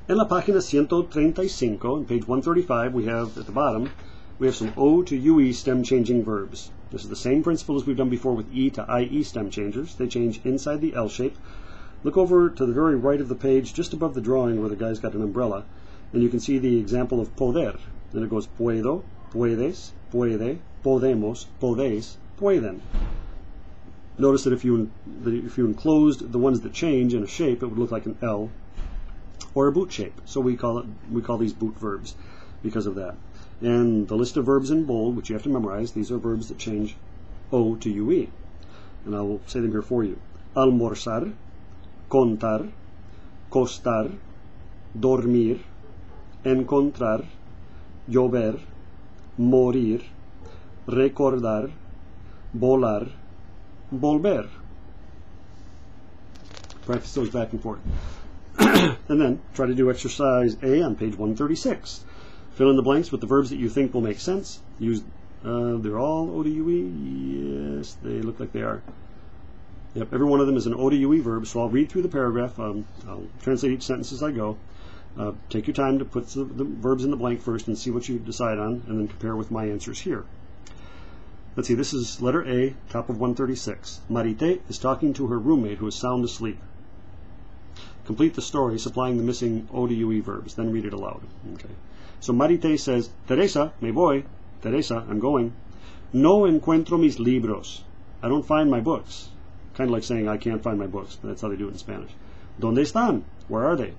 En la página 135, on page 135, we have, at the bottom, we have some O to UE stem changing verbs. This is the same principle as we've done before with E to IE stem changers. They change inside the L shape. Look over to the very right of the page, just above the drawing where the guy's got an umbrella, and you can see the example of poder. Then it goes puedo, puedes, puede, podemos, podéis, pueden. Notice that if you enclosed the ones that change in a shape, it would look like an L or a boot shape. So we call these boot verbs because of that. And the list of verbs in bold, which you have to memorize, these are verbs that change O to UE. And I will say them here for you. Almorzar, contar, costar, dormir, encontrar, llover, morir, recordar, volar, volver. Practice those back and forth. And then try to do exercise A on page 136. Fill in the blanks with the verbs that you think will make sense. Use they're all O to UE. Yes, they look like they are. Yep, every one of them is an O to UE verb. So I'll read through the paragraph. I'll translate each sentence as I go. Take your time to put the verbs in the blank first and see what you decide on, and then compare with my answers here. Let's see, this is letter A, top of 136. Marité is talking to her roommate who is sound asleep. Complete the story, supplying the missing O to UE verbs, then read it aloud. Okay. So Marité says, Teresa, me voy. Teresa, I'm going. No encuentro mis libros. I don't find my books. Kind of like saying I can't find my books, but that's how they do it in Spanish. ¿Dónde están? Where are they?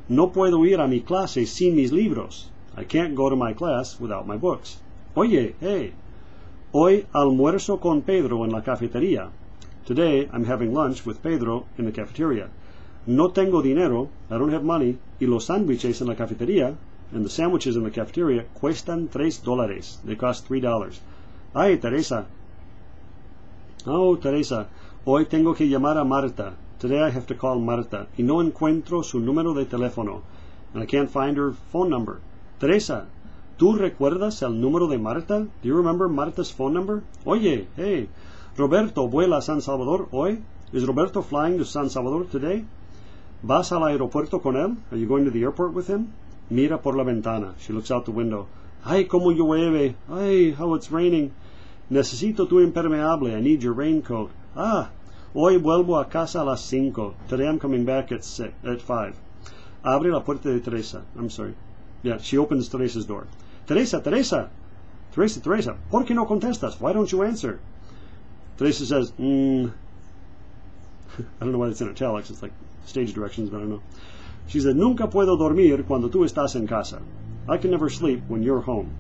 No puedo ir a mi clase sin mis libros. I can't go to my class without my books. Oye, hey. Hoy almuerzo con Pedro en la cafetería. Today I'm having lunch with Pedro in the cafeteria. No tengo dinero, I don't have money, y los sándwiches en la cafetería, and the sandwiches in the cafeteria, cuestan $3. They cost $3. Ay, Teresa. Oh, Teresa, hoy tengo que llamar a Marta. Today I have to call Marta, y no encuentro su número de teléfono, and I can't find her phone number. Teresa, ¿tú recuerdas el número de Marta? Do you remember Marta's phone number? Oye, hey, Roberto vuela a San Salvador hoy? Is Roberto flying to San Salvador today? ¿Vas al aeropuerto con él? Are you going to the airport with him? Mira por la ventana. She looks out the window. Ay, como llueve. Ay, how it's raining. Necesito tu impermeable. I need your raincoat. Ah, hoy vuelvo a casa a las 5. Today I'm coming back at 5. Abre la puerta de Teresa. I'm sorry. Yeah, she opens Teresa's door. Teresa, Teresa. Teresa, Teresa. ¿Por qué no contestas? Why don't you answer? Teresa says, I don't know why it's in italics. It's like stage directions, but I don't know. She said, Nunca puedo dormir cuando tú estás en casa. I can never sleep when you're home.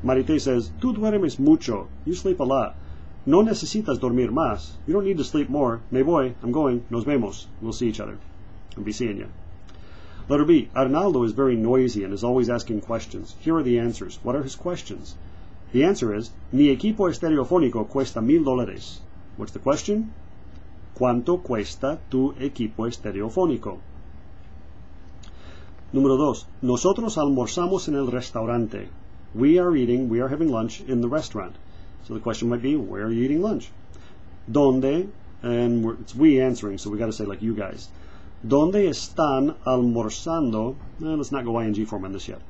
Marité says, Tú duermes mucho. You sleep a lot. No necesitas dormir más. You don't need to sleep more. Me voy. I'm going. Nos vemos. We'll see each other. I'll be seeing you. Letter B. Arnaldo is very noisy and is always asking questions. Here are the answers. What are his questions? The answer is, Mi equipo estereofónico cuesta $1,000. What's the question? ¿Cuánto cuesta tu equipo estereofónico? Número 2. Nosotros almorzamos en el restaurante. We are having lunch in the restaurant. So the question might be, where are you eating lunch? ¿Dónde? And it's we answering, so we got to say like you guys. ¿Dónde están almorzando? Let's not go ing form on this yet.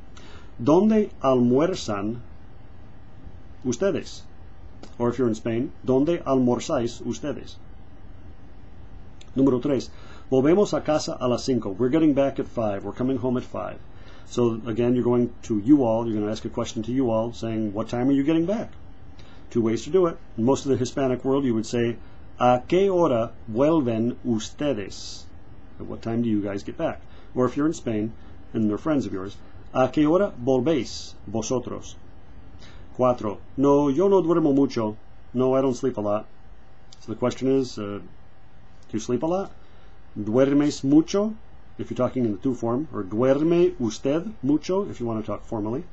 ¿Dónde almuerzan ustedes? Or if you're in Spain, ¿dónde almorzáis ustedes? Número 3. Volvemos a casa a las 5. We're getting back at 5. We're coming home at 5. So again, you're going to you all. You're going to ask a question to you all saying, what time are you getting back? 2 ways to do it. In most of the Hispanic world, you would say, ¿A qué hora vuelven ustedes? At what time do you guys get back? Or if you're in Spain, and they're friends of yours, ¿A qué hora volvéis vosotros? 4. No, yo no duermo mucho. No, I don't sleep a lot. So the question is, do you sleep a lot? ¿Duermes mucho? If you're talking in the to form. Or ¿duerme usted mucho? If you want to talk formally.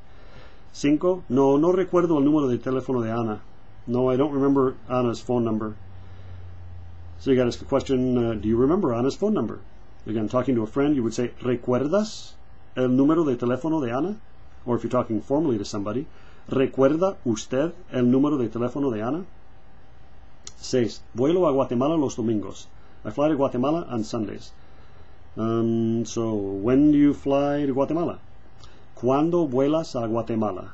5. No, no recuerdo el número de teléfono de Ana. No, I don't remember Ana's phone number. So you got to ask the question, do you remember Ana's phone number? Again, talking to a friend, you would say, ¿Recuerdas el número de teléfono de Ana? Or if you're talking formally to somebody, ¿Recuerda usted el número de teléfono de Ana? 6. Vuelo a Guatemala los domingos. I fly to Guatemala on Sundays. So, when do you fly to Guatemala? ¿Cuándo vuelas a Guatemala?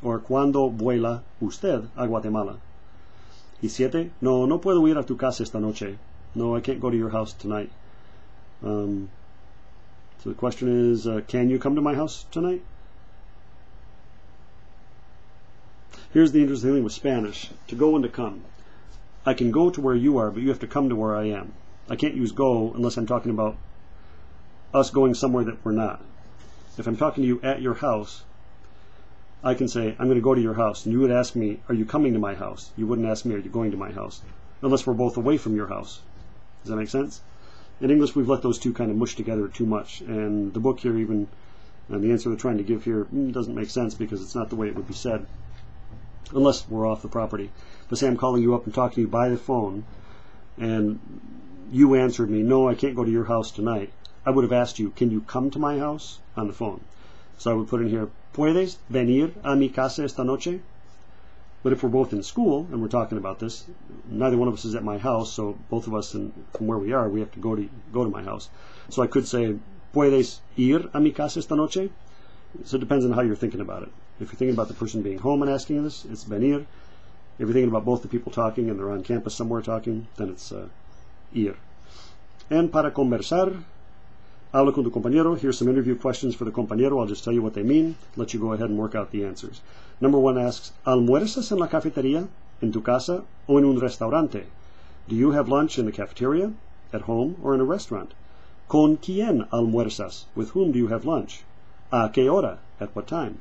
Or, ¿cuándo vuela usted a Guatemala? Y 7, no puedo ir a tu casa esta noche. No, I can't go to your house tonight. So the question is, can you come to my house tonight? Here's the interesting thing with Spanish. To go and to come. I can go to where you are, but you have to come to where I am. I can't use go unless I'm talking about us going somewhere that we're not. If I'm talking to you at your house, I can say, I'm going to go to your house. And you would ask me, are you coming to my house? You wouldn't ask me, are you going to my house? Unless we're both away from your house. Does that make sense? In English, we've let those two kind of mush together too much. And the book here even, and the answer they're trying to give here doesn't make sense because it's not the way it would be said. Unless we're off the property. But say I'm calling you up and talking to you by the phone, and you answered me, no, I can't go to your house tonight. I would have asked you, can you come to my house on the phone? So I would put in here, ¿Puedes venir a mi casa esta noche? But if we're both in school and we're talking about this, neither one of us is at my house, so both of us from where we are, we have to go to my house. So I could say, ¿Puedes ir a mi casa esta noche? So it depends on how you're thinking about it. If you're thinking about the person being home and asking this, it's venir. If you're thinking about both the people talking and they're on campus somewhere talking, then it's ir. And para conversar, habla con tu compañero. Here's some interview questions for the compañero. I'll just tell you what they mean. Let you go ahead and work out the answers. Number 1 asks, ¿Almuerzas en la cafetería, en tu casa, o en un restaurante? Do you have lunch in the cafeteria, at home, or in a restaurant? ¿Con quién almuerzas? With whom do you have lunch? ¿A qué hora? At what time?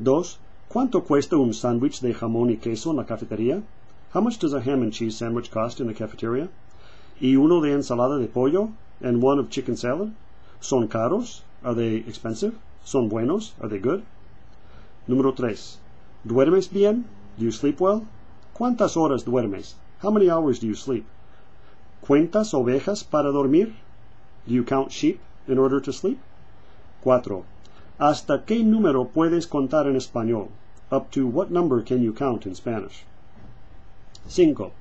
2. ¿Cuánto cuesta un sándwich de jamón y queso en la cafetería? How much does a ham and cheese sandwich cost in the cafeteria? ¿Y uno de ensalada de pollo? And one of chicken salad? ¿Son caros? Are they expensive? ¿Son buenos? Are they good? Número 3. ¿Duermes bien? Do you sleep well? ¿Cuántas horas duermes? How many hours do you sleep? ¿Cuentas ovejas para dormir? Do you count sheep in order to sleep? 4. ¿Hasta qué número puedes contar en español? Up to what number can you count in Spanish? 5.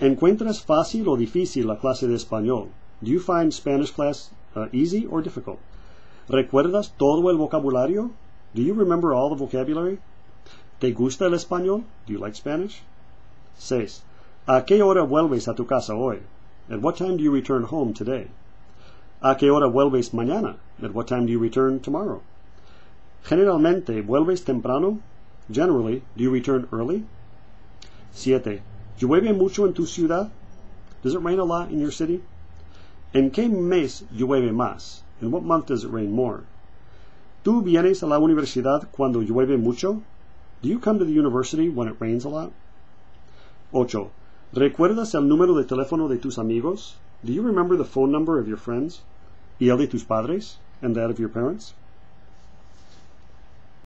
¿Encuentras fácil o difícil la clase de español? Do you find Spanish class easy or difficult? ¿Recuerdas todo el vocabulario? Do you remember all the vocabulary? ¿Te gusta el español? Do you like Spanish? 6. ¿A qué hora vuelves a tu casa hoy? At what time do you return home today? ¿A qué hora vuelves mañana? At what time do you return tomorrow? Generalmente, ¿vuelves temprano? Generally, do you return early? 7. ¿Llueve mucho en tu ciudad? Does it rain a lot in your city? ¿En qué mes llueve más? In what month does it rain more? ¿Tú vienes a la universidad cuando llueve mucho? Do you come to the university when it rains a lot? 8. ¿Recuerdas el número de teléfono de tus amigos? Do you remember the phone number of your friends? ¿Y el de tus padres? And that of your parents?